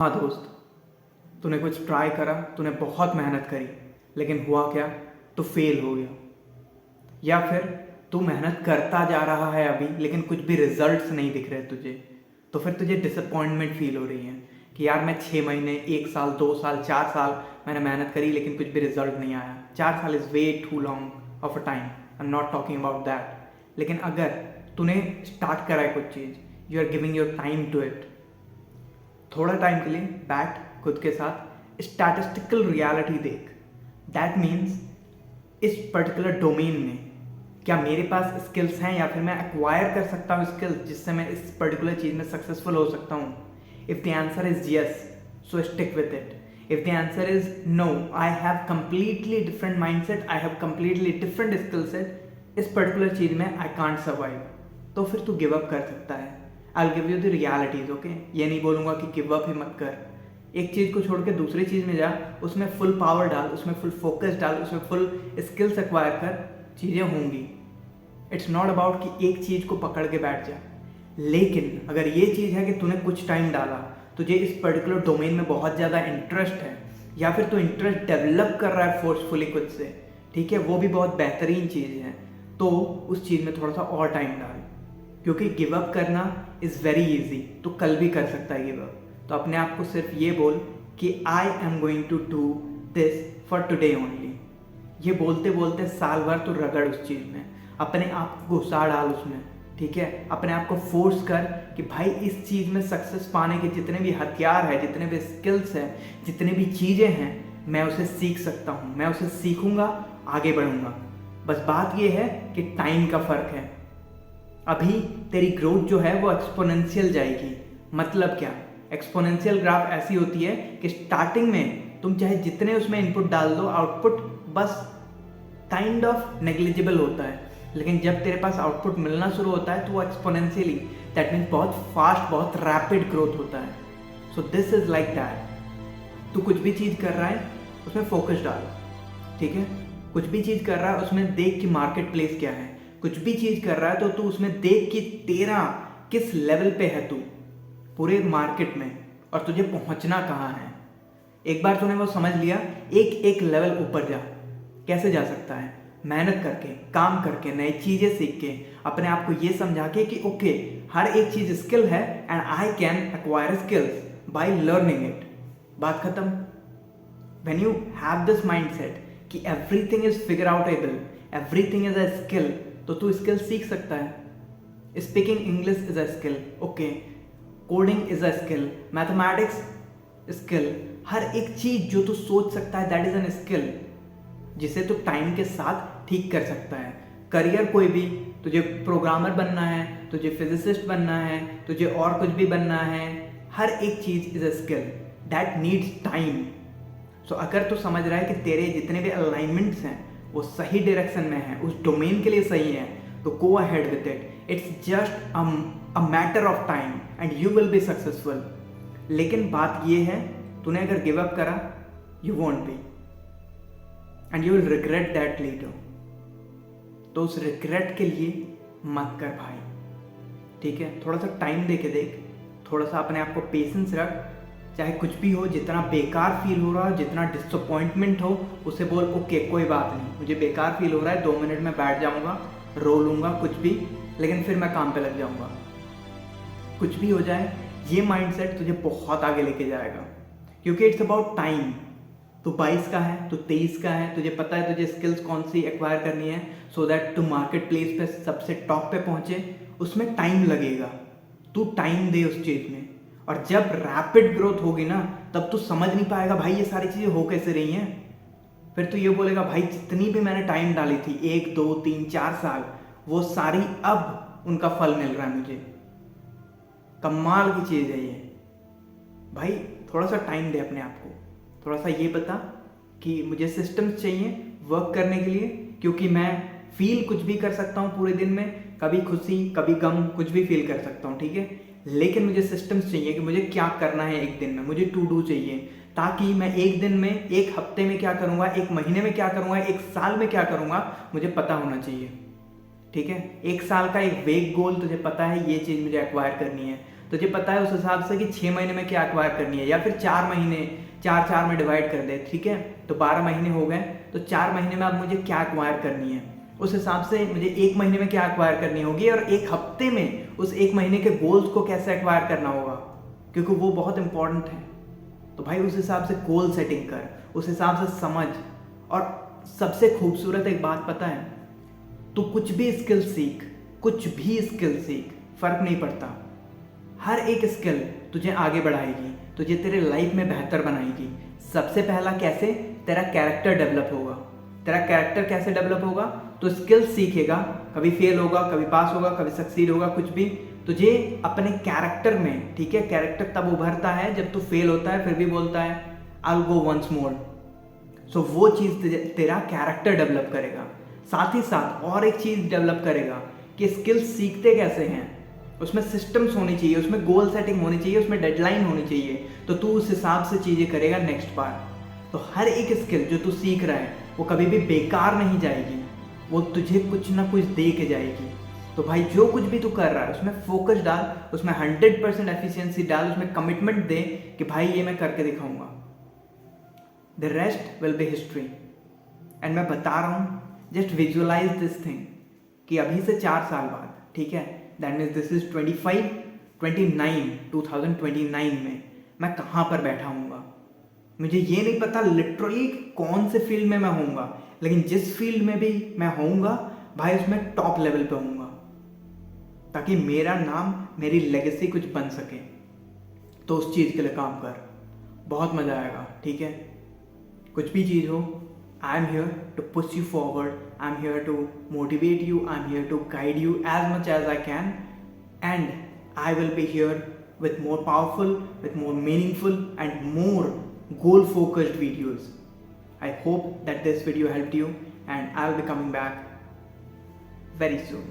हाँ दोस्त, तूने कुछ ट्राई करा, तूने बहुत मेहनत करी, लेकिन हुआ क्या? तू फेल हो गया। या फिर तू मेहनत करता जा रहा है अभी, लेकिन कुछ भी रिजल्ट्स नहीं दिख रहे तुझे। तो फिर तुझे डिसअपॉइंटमेंट फील हो रही है कि यार मैं 6 महीने, 1 साल, 2 साल, 4 साल मैंने मेहनत करी, लेकिन कुछ भी रिजल्ट नहीं आया। 4 साल is way too long of a time. I am not talking about that. लेकिन अगर तूने स्टार्ट करा है कुछ चीज़, you are giving your time to it, थोड़ा टाइम के लिए बैठ खुद के साथ, स्टैटिस्टिकल रियलिटी देख। दैट मीन्स इस पर्टिकुलर डोमेन में क्या मेरे पास स्किल्स हैं, या फिर मैं एक्वायर कर सकता हूँ स्किल्स जिससे मैं इस पर्टिकुलर चीज़ में सक्सेसफुल हो सकता हूँ। If the answer is yes, so stick with it. If the answer is no, I have completely different mind set, I have completely different skill set, इस पर्टिकुलर चीज़ में आई कांट सर्वाइव, तो फिर तू give up कर सकता है। I will give you the realities, okay. ये नहीं बोलूँगा कि गिव अप ही मत कर। एक चीज़ को छोड़ के दूसरी चीज़ में जा, उसमें फुल पावर डाल, उसमें फुल फोकस डाल, उसमें फुल स्किल्स एक्वायर कर, चीज़ें होंगी। इट्स नॉट अबाउट कि एक चीज़ को पकड़ के बैठ जा। लेकिन अगर ये चीज़ है कि तूने कुछ टाइम डाला, तुझे इस पर्टिकुलर डोमेन में बहुत ज़्यादा इंटरेस्ट है, या फिर तू इंटरेस्ट डेवलप कर रहा है फोर्सफुली खुद से, ठीक है, वो भी बहुत बेहतरीन चीज़ है, तो उस चीज़ में थोड़ा सा और टाइम डाल। क्योंकि गिव अप करना इज़ वेरी इजी, तो कल भी कर सकता है गिव अप। तो अपने आप को सिर्फ ये बोल कि I am going to do this for today only. ये बोलते बोलते साल भर तो रगड़ उस चीज़ में, अपने आप को घुसा डाल उसमें, ठीक है। अपने आप को फोर्स कर कि भाई इस चीज़ में सक्सेस पाने के जितने भी हथियार हैं, जितने भी स्किल्स हैं, जितने भी चीज़ें हैं, मैं उसे सीख सकता हूँ, मैं उसे सीखूंगा, आगे बढ़ूंगा। बस बात ये है कि टाइम का फ़र्क है। अभी तेरी ग्रोथ जो है वो एक्सपोनेंशियल जाएगी। मतलब क्या? एक्सपोनेंशियल ग्राफ ऐसी होती है कि स्टार्टिंग में तुम चाहे जितने उसमें इनपुट डाल दो, आउटपुट बस काइंड ऑफ नेग्लिजिबल होता है। लेकिन जब तेरे पास आउटपुट मिलना शुरू होता है तो वो एक्सपोनेंशियली, दैट मीन्स बहुत फास्ट, बहुत रैपिड ग्रोथ होता है। So this is like that. तू कुछ भी चीज़ कर रहा है उसमें फोकस डाल, ठीक है। कुछ भी चीज़ कर रहा है उसमें देख कि मार्केट प्लेस क्या है। कुछ भी चीज़ कर रहा है तो तू उसमें देख कि तेरा किस लेवल पे है तू पूरे मार्केट में, और तुझे पहुंचना कहाँ है। एक बार तूने वो समझ लिया, एक एक लेवल ऊपर जा। कैसे जा सकता है? मेहनत करके, काम करके, नई चीज़ें सीख के, अपने आप को ये समझा के कि ओके, हर एक चीज़ स्किल है and I can acquire skills by learning it. बात खत्म। When you have this mindset कि everything is figure outable, everything is a skill, तो तू स्किल सीख सकता है। Speaking English is a skill, okay. Coding is a skill, mathematics skill, हर एक चीज जो तू सोच सकता है दैट इज एन स्किल, जिसे तू टाइम के साथ ठीक कर सकता है। करियर कोई भी, तुझे प्रोग्रामर बनना है, तुझे फिजिसिस्ट बनना है, तुझे और कुछ भी बनना है, हर एक चीज is a skill that needs time. So अगर तू समझ रहा है कि तेरे जितने भी अलाइनमेंट्स हैं वो सही डायरेक्शन में है, उस डोमेन के लिए सही है, तो go ahead with it. It's just a matter of time and you will be successful. लेकिन बात ये है, तूने अगर गिव अप करा, you won't be, and you will regret that later. तो उस रिग्रेट के लिए मत कर भाई, ठीक है। थोड़ा सा टाइम दे के देख, थोड़ा सा अपने आप को पेशेंस रख। चाहे कुछ भी हो, जितना बेकार फील हो रहा हो, जितना डिसअपॉइंटमेंट हो, उसे बोल ओके कोई बात नहीं, मुझे बेकार फील हो रहा है, 2 मिनट में बैठ जाऊंगा, रो लूंगा कुछ भी, लेकिन फिर मैं काम पे लग जाऊंगा। कुछ भी हो जाए, ये माइंडसेट तुझे बहुत आगे लेके जाएगा। क्योंकि इट्स अबाउट टाइम। तू 22 का है, तू 23 का है, तुझे पता है तुझे स्किल्स कौन सी एक्वायर करनी है सो दैट तू मार्केट प्लेस पे सबसे टॉप पे पहुंचे। उसमें टाइम लगेगा, तू टाइम दे उस चीज में। और जब रैपिड ग्रोथ होगी ना, तब तू समझ नहीं पाएगा भाई ये सारी चीजें हो कैसे रही हैं। फिर तू ये बोलेगा भाई जितनी भी मैंने टाइम डाली थी, 1 2 3 4 साल, वो सारी अब उनका फल मिल रहा है मुझे। कमाल की चीज है ये भाई। थोड़ा सा टाइम दे अपने आप को, थोड़ा सा ये बता कि मुझे सिस्टम्स चाहिए वर्क करने के लिए, क्योंकि मैं फील कुछ भी कर सकता हूँ पूरे दिन में, कभी खुशी कभी गम, कुछ भी फील कर सकता हूँ, ठीक है। लेकिन मुझे सिस्टम्स चाहिए कि मुझे क्या करना है एक दिन में, मुझे टू डू चाहिए, ताकि मैं एक दिन में, एक हफ्ते में क्या करूँगा, एक महीने में क्या करूँगा, एक साल में क्या करूँगा, मुझे पता होना चाहिए, ठीक है। 1 साल का एक वेग गोल तुझे पता है, ये चीज़ मुझे एक्वायर करनी है, तुझे पता है उस हिसाब से कि 6 महीने में क्या एक्वायर करनी है, या फिर 4 महीने, 4 में डिवाइड कर दे, ठीक है, तो 12 महीने हो गए, तो 4 महीने में अब मुझे क्या एक्वायर करनी है, उस हिसाब से मुझे 1 महीने में क्या एक्वायर करनी होगी, और 1 हफ्ते में उस 1 महीने के गोल्स को कैसे एक्वायर करना होगा, क्योंकि वो बहुत इंपॉर्टेंट है। तो भाई उस हिसाब से गोल सेटिंग कर, उस हिसाब से समझ। और सबसे खूबसूरत एक बात पता है, तू कुछ भी स्किल सीख, कुछ भी स्किल सीख, फर्क नहीं पड़ता, हर एक स्किल तुझे आगे बढ़ाएगी, तुझे तेरे लाइफ में बेहतर बनाएगी। सबसे पहला कैसे, तेरा कैरेक्टर डेवलप होगा। तेरा कैरेक्टर कैसे डेवलप होगा, तो स्किल सीखेगा, कभी फेल होगा, कभी पास होगा, कभी सक्सीड होगा, कुछ भी, तुझे अपने कैरेक्टर में, ठीक है, कैरेक्टर तब उभरता है जब तू फेल होता है फिर भी बोलता है I will go once more. सो वो चीज़ तेरा कैरेक्टर डेवलप करेगा। साथ ही साथ और एक चीज़ डेवलप करेगा कि स्किल सीखते कैसे हैं, उसमें सिस्टम्स होनी चाहिए, उसमें गोल सेटिंग होनी चाहिए, उसमें डेडलाइन होनी चाहिए, तो तू उस हिसाब से चीज़ें करेगा नेक्स्ट बार। तो हर एक स्किल जो तू सीख रहा है वो कभी भी बेकार नहीं जाएगी, वो तुझे कुछ ना कुछ दे के जाएगी। तो भाई जो कुछ भी तू कर रहा है उसमें फोकस डाल, उसमें 100% एफिशिएंसी डाल, उसमें कमिटमेंट दे कि भाई ये मैं करके दिखाऊंगा। The rest will be history. And मैं बता रहा हूँ, जस्ट विजुअलाइज दिस थिंग कि अभी से 4 साल बाद, ठीक है, दैट मीन्स दिस इज 2029 में मैं कहाँ पर बैठा हूँगा। मुझे ये नहीं पता लिटरली कौन से फील्ड में मैं होऊंगा, लेकिन जिस फील्ड में भी मैं होऊंगा भाई उसमें टॉप लेवल पे होऊंगा, ताकि मेरा नाम, मेरी लेगेसी कुछ बन सके। तो उस चीज़ के लिए काम कर, बहुत मज़ा आएगा, ठीक है। कुछ भी चीज़ हो, I am here to push you forward, I am here to motivate you, I am here to guide you as much as I can, and I will be here with more powerful, with more meaningful and more goal focused videos. I hope that this video helped you, and I'll be coming back very soon.